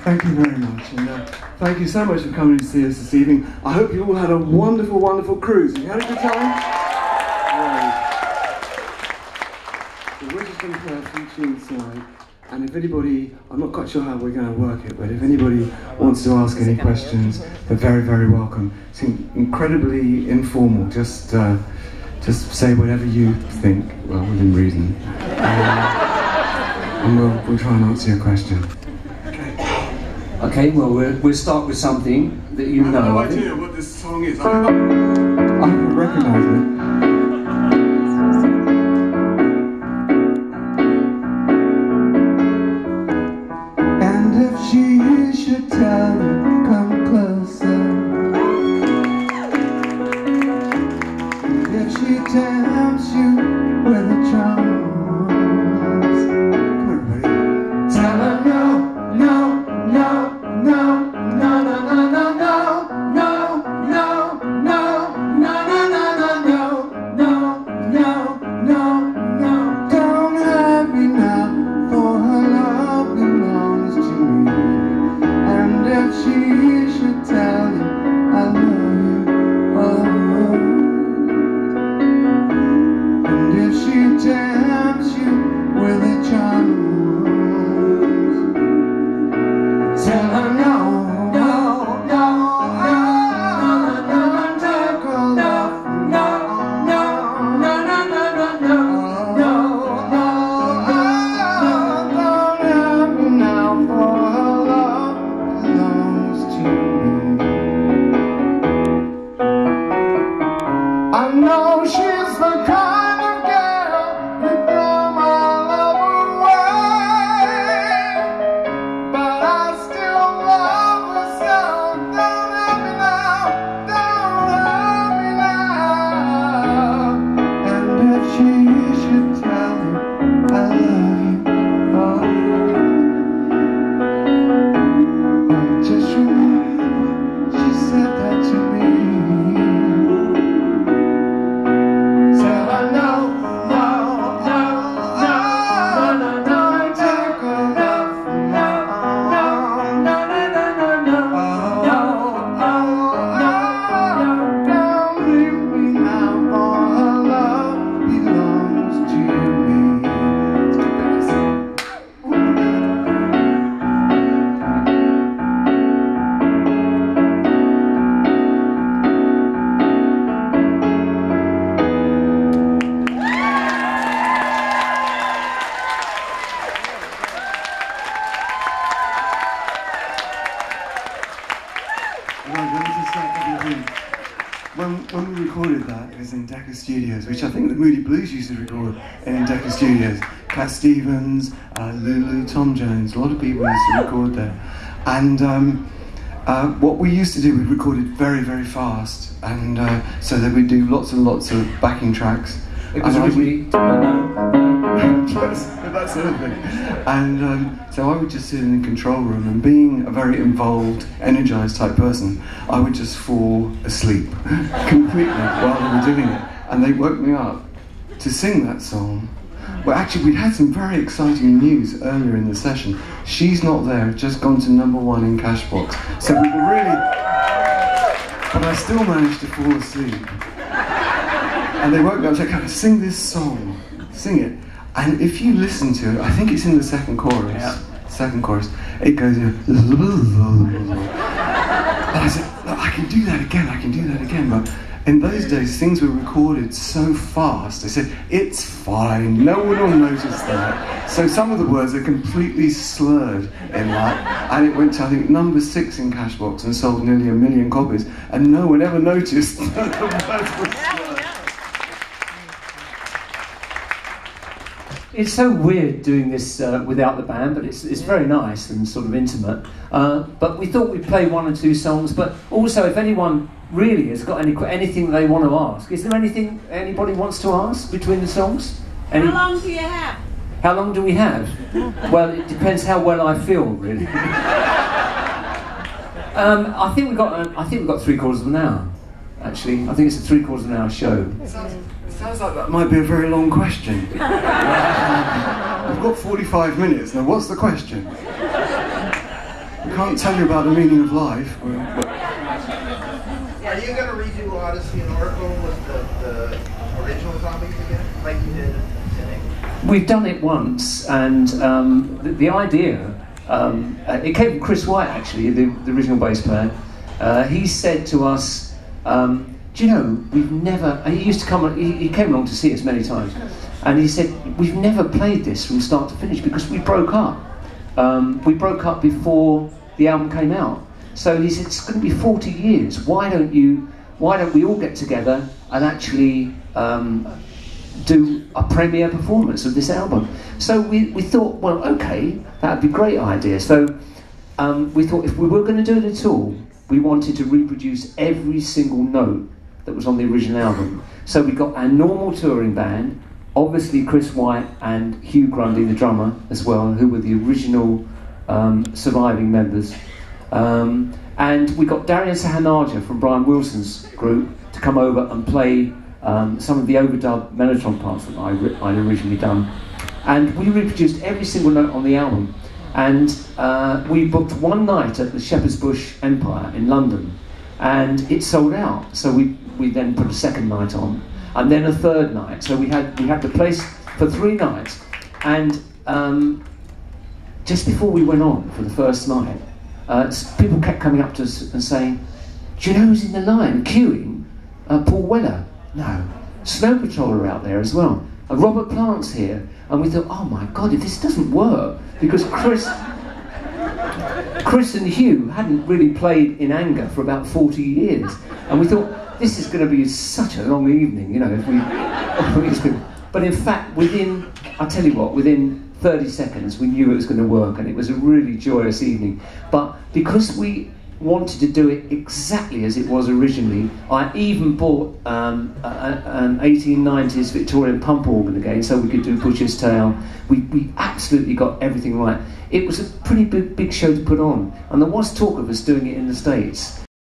Thank you very much, and thank you so much for coming to see us this evening. I hope you all had a wonderful, wonderful cruise. Have you had a good time? Right. So we're just going to play a few tunes tonight, and if anybody, I'm not quite sure how we're going to work it, but if anybody wants to ask any questions, they're very, very welcome. It's incredibly informal, just say whatever you think, well, within reason. And we'll try and answer your question. Okay, well, we'll start with something that you know. I have no idea what this song is. I don't recognise it. And if she should tell you, come closer. And if she tempts you with a charm. When we recorded that, it was in Decca Studios, which I think the Moody Blues used to record in Decca Studios. Cat Stevens, Lulu, Tom Jones, a lot of people used to record there. And what we used to do, we recorded very, very fast, and so that we'd do lots and lots of backing tracks. It was originally that sort of thing. And so I would just sit in the control room, and being a very involved, energised type person, I would just fall asleep completely while they were doing it. And they woke me up to sing that song. Well, actually, we'd had some very exciting news earlier in the session. She's Not There, just gone to #1 in Cashbox. So we were really... But I still managed to fall asleep. And they woke me up and said, "Can I sing this song? Sing it." And if you listen to it, I think it's in the second chorus. Yeah. Second chorus. It goes, and I said, "Look, I can do that again, I can do that again." But in those days, things were recorded so fast. They said, "It's fine, no one will notice that." So some of the words are completely slurred in that. And it went to, I think, #6 in Cashbox and sold nearly 1 million copies. And no one ever noticed that the words were slurred. It's so weird doing this without the band, but it's very nice and sort of intimate. But we thought we'd play 1 or 2 songs, but also if anyone really has got anything they want to ask. Is there anything anybody wants to ask between the songs? How long do you have? How long do we have? Well, it depends how well I feel, really. I think we've got 3/4 of an hour. Actually, I think it's a 3/4 of an hour show. Sounds like that might be a very long question. We've got 45 minutes now. What's the question? We can't tell you about the meaning of life. Are you going to redo Odyssey and Oracle with the original zombies again, like you did in Cynic? We've done it once, and the idea, it came from Chris White actually, the original bass player. He said to us, do you know, we've never, he used to come, he came along to see us many times, and he said, we've never played this from start to finish because we broke up. We broke up before the album came out. So he said, it's going to be 40 years. Why don't we all get together and actually do a premiere performance of this album? So we thought, well, okay, that would be a great idea. So we thought if we were going to do it at all, we wanted to reproduce every single note that was on the original album. So we got our normal touring band, obviously Chris White and Hugh Grundy, the drummer, as well, who were the original surviving members. And we got Darian Sahanaja from Brian Wilson's group to come over and play some of the overdub Mellotron parts that I'd originally done. And we reproduced every single note on the album. And we booked one night at the Shepherd's Bush Empire in London, and it sold out. So we then put a second night on, and then a third night. So we had the place for 3 nights. And just before we went on for the first night, people kept coming up to us and saying, do you know who's in the line, queuing? Paul Weller. No. Snow Patrol are out there as well. And Robert Plant's here. And we thought, oh my God, if this doesn't work, because Chris and Hugh hadn't really played in anger for about 40 years. And we thought, this is going to be such a long evening, you know, if we... But in fact, within 30 seconds, we knew it was going to work, and it was a really joyous evening. But because we wanted to do it exactly as it was originally, I even bought an 1890s Victorian pump organ again, so we could do Butcher's Tale. We absolutely got everything right. It was a pretty big show to put on, and there was talk of us doing it in the States,